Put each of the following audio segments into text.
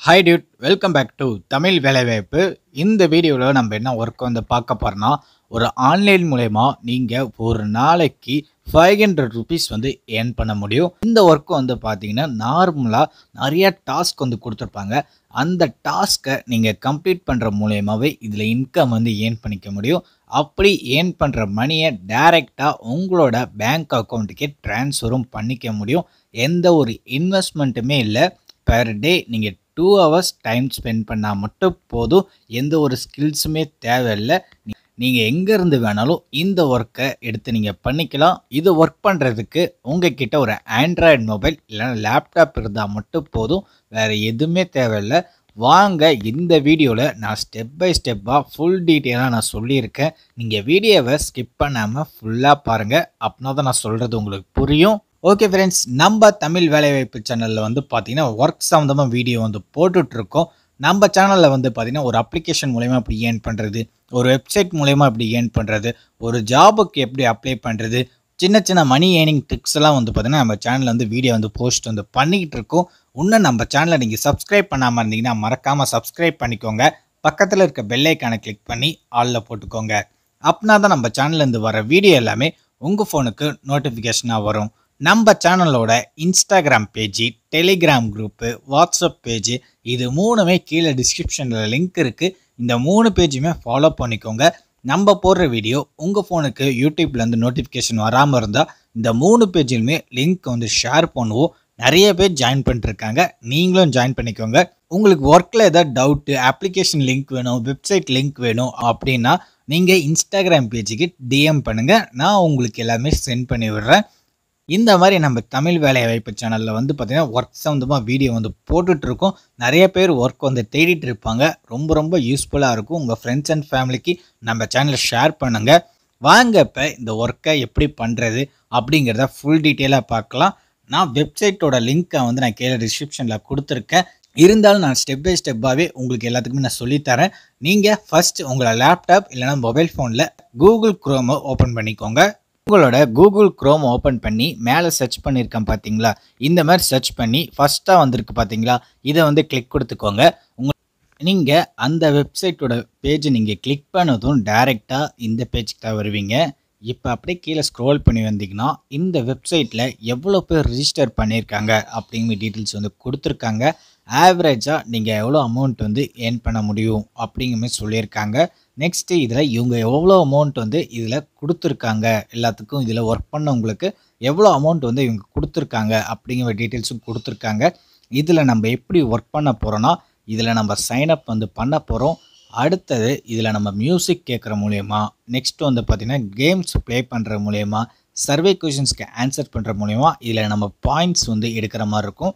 Hi dude, welcome back to Tamil வேலைவாய்ப்பு. இந்த வீடியோவில் நம்ம என்ன ஒர்க் வந்து பார்க்க போகிறோம்னா, ஒரு ஆன்லைன் மூலயமா நீங்கள் ஒரு நாளைக்கு 500 ருபீஸ் வந்து ஏர்ன் பண்ண முடியும். இந்த ஒர்க் வந்து பார்த்தீங்கன்னா நார்மலாக நிறைய டாஸ்க் வந்து கொடுத்துருப்பாங்க. அந்த டாஸ்க்கை நீங்கள் கம்ப்ளீட் பண்ணுற மூலயமாவே இதில் இன்கம் வந்து ஏர்ன் பண்ணிக்க முடியும். அப்படி ஏர்ன் பண்ணுற மணியை டைரெக்டாக உங்களோட பேங்க் அக்கௌண்ட்டுக்கே ட்ரான்ஸ்ஃபரும் பண்ணிக்க முடியும். எந்த ஒரு இன்வெஸ்ட்மெண்ட்டுமே இல்லை. பெர் டே நீங்கள் 2 ஹவர்ஸ் டைம் ஸ்பெண்ட் பண்ணால் மட்டும் போதும். எந்த ஒரு ஸ்கில்ஸுமே தேவையில்லை. நீங்கள் எங்கேருந்து வேணாலும் இந்த ஒர்க்கை எடுத்து நீங்கள் பண்ணிக்கலாம். இது ஒர்க் பண்ணுறதுக்கு உங்ககிட்ட ஒரு ஆண்ட்ராய்டு மொபைல் இல்லைன்னா லேப்டாப் இருந்தால் மட்டும் போதும். வேறு எதுவுமே தேவையில்லை. வாங்க, இந்த வீடியோவில் நான் ஸ்டெப் பை ஸ்டெப்பாக ஃபுல் டீட்டெயிலாக நான் சொல்லியிருக்கேன். நீங்கள் வீடியோவை ஸ்கிப் பண்ணாமல் ஃபுல்லாக பாருங்கள். அப்படின்னா தான் நான் சொல்கிறது உங்களுக்கு புரியும். ஓகே ஃப்ரெண்ட்ஸ், நம்ம தமிழ் வேலைவாய்ப்பு சேனலில் வந்து பார்த்தீங்கன்னா ஒர்க் சம்மந்தமாக வீடியோ வந்து போட்டுட்ருக்கோம். நம்ம சேனலில் வந்து பார்த்தீங்கன்னா ஒரு அப்ளிகேஷன் மூலயமா எப்படி ஏர்ன் பண்ணுறது, ஒரு வெப்சைட் மூலயமா எப்படி ஏர்ன் பண்ணுறது, ஒரு ஜாபுக்கு எப்படி அப்ளை பண்ணுறது, சின்ன சின்ன மணி ஏர்னிங் ட்ரிக்ஸ் எல்லாம் வந்து பார்த்தீங்கன்னா நம்ம சேனலில் வந்து வீடியோ வந்து போஸ்ட் வந்து பண்ணிக்கிட்டு இருக்கோம். இன்னும் நம்ம சேனலை நீங்கள் சப்ஸ்கிரைப் பண்ணாமல் இருந்தீங்கன்னா மறக்காமல் சப்ஸ்கிரைப் பண்ணிக்கோங்க. பக்கத்தில் இருக்க பெல் ஐக்கானை கிளிக் பண்ணி ஆலில் போட்டுக்கோங்க. அப்படின்னா தான் நம்ம சேனல்லேருந்து வர வீடியோ எல்லாமே உங்கள் ஃபோனுக்கு நோட்டிஃபிகேஷனாக வரும். நம்ம சேனலோட Instagram page, Telegram group, WhatsApp page, இது மூணுமே கீழே டிஸ்கிரிப்ஷனில் லிங்க் இருக்குது. இந்த 3 பேஜுமே ஃபாலோ பண்ணிக்கோங்க. நம்ம போடுற வீடியோ உங்கள் ஃபோனுக்கு யூடியூப்லேருந்து நோட்டிஃபிகேஷன் வராமல் இருந்தால் இந்த 3 பேஜிலுமே லிங்க் வந்து ஷேர் பண்ணுவோம். நிறைய பேர் ஜாயின் பண்ணிட்டுருக்காங்க. நீங்களும் ஜாயின் பண்ணிக்கோங்க. உங்களுக்கு ஒர்க்கில் ஏதாவது டவுட்டு, அப்ளிகேஷன் லிங்க் வேணும், வெப்சைட் லிங்க் வேணும் அப்படின்னா நீங்கள் இன்ஸ்டாகிராம் பேஜுக்கு டிஎம் பண்ணுங்கள். நான் உங்களுக்கு எல்லாமே சென்ட் பண்ணி விடுறேன். இந்த மாதிரி நம்ம தமிழ் வேலைவாய்ப்பு சேனலில் வந்து பார்த்திங்கன்னா ஒர்க் சம்மந்தமாக வீடியோ வந்து போட்டுட்ருக்கோம். நிறைய பேர் ஒர்க் வந்து தேடிட்டு இருப்பாங்க. ரொம்ப யூஸ்ஃபுல்லாக இருக்கும். உங்கள் ஃப்ரெண்ட்ஸ் அண்ட் ஃபேமிலிக்கு நம்ம சேனலை ஷேர் பண்ணுங்கள். வாங்க, இப்போ இந்த ஒர்க்கை எப்படி பண்ணுறது அப்படிங்கிறத ஃபுல் டீட்டெயிலாக பார்க்கலாம். நான் வெப்சைட்டோட லிங்க்கை வந்து நான் கீழே டிஸ்கிரிப்ஷனில் கொடுத்துருக்கேன். இருந்தாலும் நான் ஸ்டெப் பை ஸ்டெப்பாகவே உங்களுக்கு எல்லாத்துக்குமே நான் சொல்லித்தரேன். நீங்கள் ஃபஸ்ட்டு உங்களோட லேப்டாப் இல்லைனா மொபைல் ஃபோனில் கூகுள் குரோமை ஓப்பன் பண்ணிக்கோங்க. உங்களோட கூகுள் குரோம் ஓப்பன் பண்ணி மேலே சர்ச் பண்ணியிருக்கேன் பார்த்தீங்களா, இந்த மாதிரி சர்ச் பண்ணி ஃபஸ்ட்டாக வந்திருக்கு பார்த்தீங்களா, இதை வந்து கிளிக் கொடுத்துக்கோங்க. நீங்கள் அந்த வெப்சைட்டோட பேஜ் நீங்கள் கிளிக் பண்ணதும் டைரெக்டாக இந்த பேஜுக்கு தான் வருவீங்க. இப்போ அப்படியே கீழே ஸ்க்ரோல் பண்ணி வந்தீங்கன்னா இந்த வெப்சைட்டில் எவ்வளோ பேர் ரிஜிஸ்டர் பண்ணியிருக்காங்க அப்படிங்கிற டீட்டெயில்ஸ் வந்து கொடுத்துருக்காங்க. ஆவரேஜாக நீங்கள் எவ்வளோ அமௌண்ட் வந்து ஏர்ன் பண்ண முடியும் அப்படிங்கிற மாதிரி சொல்லியிருக்காங்க. நெக்ஸ்ட்டு இதில் இவங்க எவ்வளோ அமௌண்ட் வந்து இதில் கொடுத்துருக்காங்க, எல்லாத்துக்கும் இதில் ஒர்க் பண்ணவங்களுக்கு எவ்வளோ அமௌண்ட் வந்து இவங்க கொடுத்துருக்காங்க அப்படிங்கிற டீட்டெயில்ஸும் கொடுத்துருக்காங்க. இதில் நம்ம எப்படி ஒர்க் பண்ண போகிறோன்னா, இதில் நம்ம சைனப் வந்து பண்ண போகிறோம். அடுத்தது இதில் நம்ம மியூசிக் கேட்குற மூலயமா, நெக்ஸ்ட்டு வந்து பார்த்திங்கன்னா கேம்ஸ் ப்ளே பண்ணுற மூலயமா, சர்வே கொஷின்ஸ்க்கு ஆன்சர் பண்ணுற மூலயமா இதில் நம்ம பாயிண்ட்ஸ் வந்து எடுக்கிற மாதிரி இருக்கும்.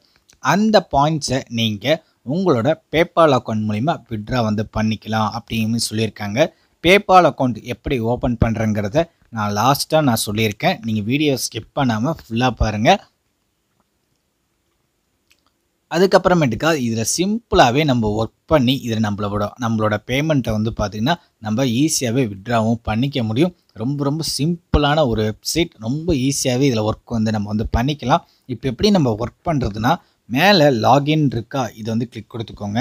அந்த பாயிண்ட்ஸை நீங்கள் உங்களோட பேபால் அக்கௌண்ட் மூலிமா வித்ட்ரா வந்து பண்ணிக்கலாம் அப்படிங்கிற சொல்லியிருக்காங்க. பேபால் அக்கௌண்ட் எப்படி ஓப்பன் பண்ணுறங்கிறத நான் லாஸ்ட்டாக நான் சொல்லியிருக்கேன். நீங்கள் வீடியோ ஸ்கிப் பண்ணாமல் ஃபுல்லாக பாருங்கள். அதுக்கப்புறமேட்டுக்கா இதில் சிம்பிளாகவே நம்ம ஒர்க் பண்ணி இதில் நம்மளோட பேமெண்ட்டை வந்து பார்த்திங்கன்னா நம்ம ஈஸியாகவே வித்ட்ராவும் பண்ணிக்க முடியும். ரொம்ப சிம்பிளான ஒரு வெப்சைட். ரொம்ப ஈஸியாகவே இதில் ஒர்க் வந்து நம்ம வந்து பண்ணிக்கலாம். இப்போ எப்படி நம்ம ஒர்க் பண்ணுறதுனா, மேலே லாகின் இருக்கா, இதை வந்து கிளிக் கொடுத்துக்கோங்க.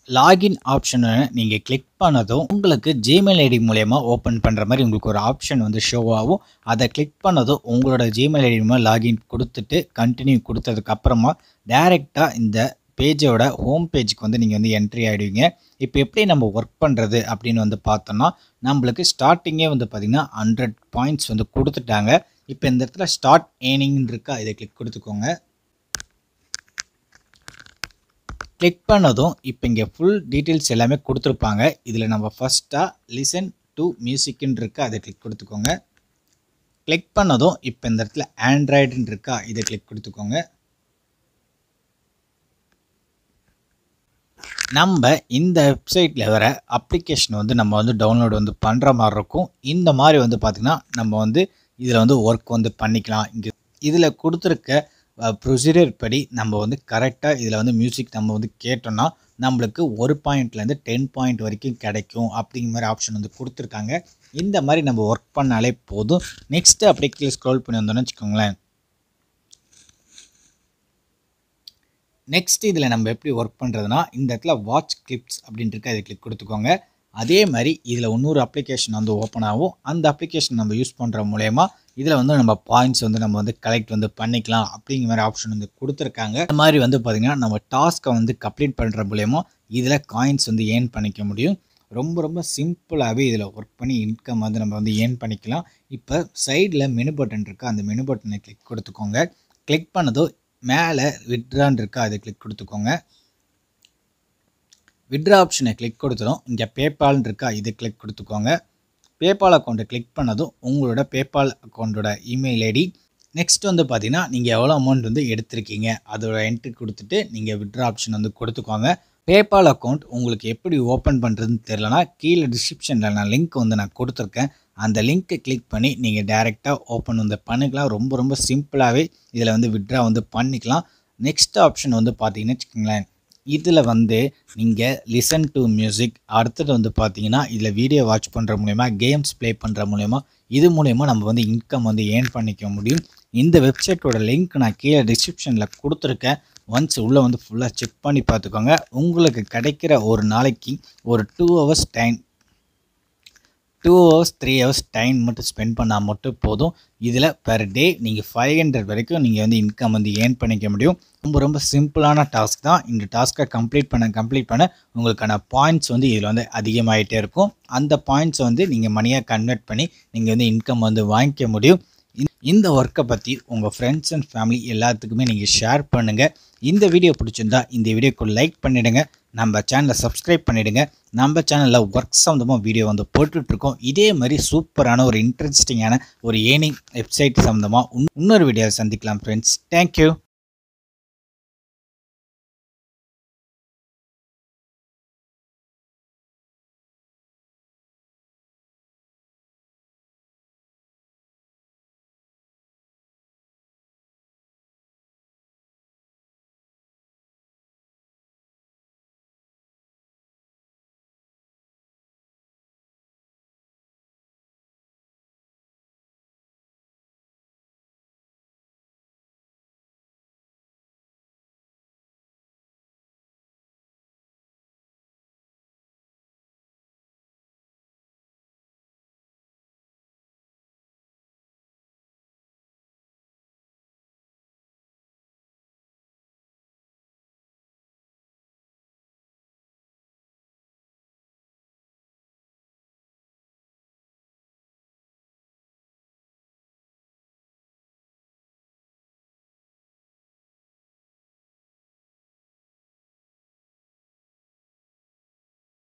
லாகின் ஆப்ஷனை நீங்கள் கிளிக் பண்ணதும் உங்களுக்கு ஜிமெயில் ஐடி மூலயமா ஓப்பன் பண்ணுற மாதிரி உங்களுக்கு ஒரு ஆப்ஷன் வந்து ஷோ ஆகும். அதை கிளிக் பண்ணதும் உங்களோட ஜிமெயில் ஐடி மூலமாக லாகின் கொடுத்துட்டு கண்டினியூ கொடுத்ததுக்கப்புறமா டைரெக்டாக இந்த பேஜோட ஹோம் பேஜுக்கு வந்து நீங்கள் வந்து என்ட்ரி ஆகிடுவீங்க. இப்போ எப்படி நம்ம ஒர்க் பண்ணுறது அப்படின்னு வந்து பார்த்தோம்னா, நம்மளுக்கு ஸ்டார்டிங்கே வந்து பார்த்திங்கன்னா 100 பாயிண்ட்ஸ் வந்து கொடுத்துட்டாங்க. இப்போ இந்த இடத்துல ஸ்டார்ட் ஏர்னிங் இருக்கா, இதை கிளிக் கொடுத்துக்கோங்க. கிளிக் பண்ணதும் இப்போ இங்கே ஃபுல் டீட்டெயில்ஸ் எல்லாமே கொடுத்துருப்பாங்க. இதில் நம்ம ஃபஸ்ட்டாக லிசன் டு மியூசிக்னு இருக்கா, அதை கிளிக் கொடுத்துக்கோங்க. கிளிக் பண்ணதும் இப்போ இந்த இடத்துல ஆண்ட்ராய்டுன்னு இருக்கா, இதை கிளிக் கொடுத்துக்கோங்க. நம்ம இந்த வெப்சைட்டில் வர அப்ளிகேஷன் வந்து நம்ம வந்து டவுன்லோட் வந்து பண்ணுற மாதிரி இருக்கும். இந்த மாதிரி வந்து பார்த்திங்கன்னா நம்ம வந்து இதில் வந்து ஒர்க் வந்து பண்ணிக்கலாம். இங்கே இதில் கொடுத்துருக்க ப்ரொசீஜர் படி நம்ம வந்து கரெக்டாக இதில் வந்து மியூசிக் நம்ம வந்து கேட்டோம்னா நம்மளுக்கு 1 பாயிண்ட்லேருந்து 10 பாயிண்ட் வரைக்கும் கிடைக்கும் அப்படிங்கிற மாதிரி ஆப்ஷன் வந்து கொடுத்துருக்காங்க. இந்த மாதிரி நம்ம ஒர்க் பண்ணாலே போதும். நெக்ஸ்ட்டு அப்படியே கீழே ஸ்க்ரோல் பண்ணி வந்தோம்னு வச்சுக்கோங்களேன். நெக்ஸ்ட் இதில் நம்ம எப்படி ஒர்க் பண்ணுறதுனா இந்த இடத்துல வாட்ச் கிளிப்ஸ் அப்படின்ட்டு அதை கிளிக் கொடுத்துக்கோங்க. அதே மாதிரி இதில் இன்னொரு அப்ளிகேஷன் வந்து ஓப்பன் ஆகும். அந்த அப்ளிகேஷன் நம்ம யூஸ் பண்ணுற மூலயமா இதில் வந்து நம்ம பாயிண்ட்ஸ் வந்து நம்ம வந்து கலெக்ட் வந்து பண்ணிக்கலாம் அப்படிங்கிற மாதிரி ஆப்ஷன் வந்து கொடுத்துருக்காங்க. இந்த மாதிரி வந்து பார்த்திங்கன்னா நம்ம டாஸ்க்கை வந்து கம்ப்ளீட் பண்ணுற மூலயமா இதில் காயின்ஸ் வந்து ஏர்ன் பண்ணிக்க முடியும். ரொம்ப சிம்பிளாகவே இதில் ஒர்க் பண்ணி இன்கம் வந்து நம்ம வந்து ஏர்ன் பண்ணிக்கலாம். இப்போ சைடில் மெனு பட்டன் இருக்குது, அந்த மெனு பட்டனை கிளிக் கொடுத்துக்கோங்க. கிளிக் பண்ணதும் மேலே வித்ட்ரான்னு இருக்கா அதை கிளிக் கொடுத்துக்கோங்க. வித்ட்ரா ஆப்ஷனை கிளிக் கொடுத்துடும். இங்கே பேபால்னு இருக்கா இதை கிளிக் கொடுத்துக்கோங்க. பேபால் அக்கௌண்ட்டை கிளிக் பண்ணதும் உங்களோட பேபால் அக்கௌண்ட்டோட இமெயில் ஐடி, நெக்ஸ்ட் வந்து பார்த்தீங்கன்னா நீங்கள் எவ்வளோ அமௌண்ட் வந்து எடுத்திருக்கீங்க அதோட என்ட்ரி கொடுத்துட்டு நீங்கள் வித்ட்ரா ஆப்ஷன் வந்து கொடுத்துக்கோங்க. பேபால் அக்கௌண்ட் உங்களுக்கு எப்படி ஓப்பன் பண்ணுறதுன்னு தெரியலனா கீழே டிஸ்கிரிப்ஷனில் நான் லிங்க் வந்து நான் கொடுத்துருக்கேன். அந்த லிங்க்கை கிளிக் பண்ணி நீங்கள் டைரெக்டாக ஓப்பன் வந்து பண்ணிக்கலாம். ரொம்ப சிம்பிளாகவே இதில் வந்து வித்ட்ரா வந்து பண்ணிக்கலாம். நெக்ஸ்ட் ஆப்ஷன் வந்து பார்த்தீங்கன்னு வச்சுக்கோங்களேன், இதில் வந்து நீங்கள் லிசன் டு மியூசிக், அடுத்தது வந்து பார்த்தீங்கன்னா இதில் வீடியோ வாட்ச் பண்ணுற மூலயமா, கேம்ஸ் ப்ளே பண்ணுற மூலயமா, இது மூலயமா நம்ம வந்து இன்கம் வந்து ஏர்ன் பண்ணிக்க முடியும். இந்த வெப்சைட்டோட லிங்க் நான் கீழே டிஸ்கிரிப்ஷனில் கொடுத்துருக்கேன். ஒன்ஸ் உள்ளே வந்து ஃபுல்லாக செக் பண்ணி பார்த்துக்கோங்க. உங்களுக்கு கிடைக்கிற ஒரு நாளைக்கு ஒரு 2 hours time, 2 hours 3 hours time மட்டும் ஸ்பெண்ட் பண்ணால் மட்டும் போதும். இதில் பெர் டே நீங்கள் 500 வரைக்கும் நீங்கள் வந்து இன்கம் வந்து ஏர்ன் பண்ணிக்க முடியும். ரொம்ப சிம்பிளான டாஸ்க் தான். இந்த டாஸ்க்கை கம்ப்ளீட் பண்ண உங்களுக்கான பாயிண்ட்ஸ் வந்து இதில் வந்து அதிகமாகிட்டே இருக்கும். அந்த பாயிண்ட்ஸை வந்து நீங்கள் மணியாக கன்வெர்ட் பண்ணி நீங்கள் வந்து இன்கம் வந்து வாங்கிக்க முடியும். இந்த ஒர்க்கை பற்றி உங்கள் ஃப்ரெண்ட்ஸ் அண்ட் ஃபேமிலி எல்லாத்துக்குமே நீங்கள் ஷேர் பண்ணுங்கள். இந்த வீடியோ பிடிச்சிருந்தா இந்த வீடியோக்கு லைக் பண்ணிவிடுங்க. நம்ம சேனலை சப்ஸ்கிரைப் பண்ணிவிடுங்க. நம்ம சேனலில் ஒர்க் சம்மந்தமாக வீடியோ வந்து போட்டுட்ருக்கோம். இதே மாதிரி சூப்பரான ஒரு இன்ட்ரெஸ்டிங்கான ஒரு ஏர்னிங் வெப்சைட் சம்மந்தமாக இன்னொரு வீடியோவை சந்திக்கலாம் ஃப்ரெண்ட்ஸ். தேங்க்யூ.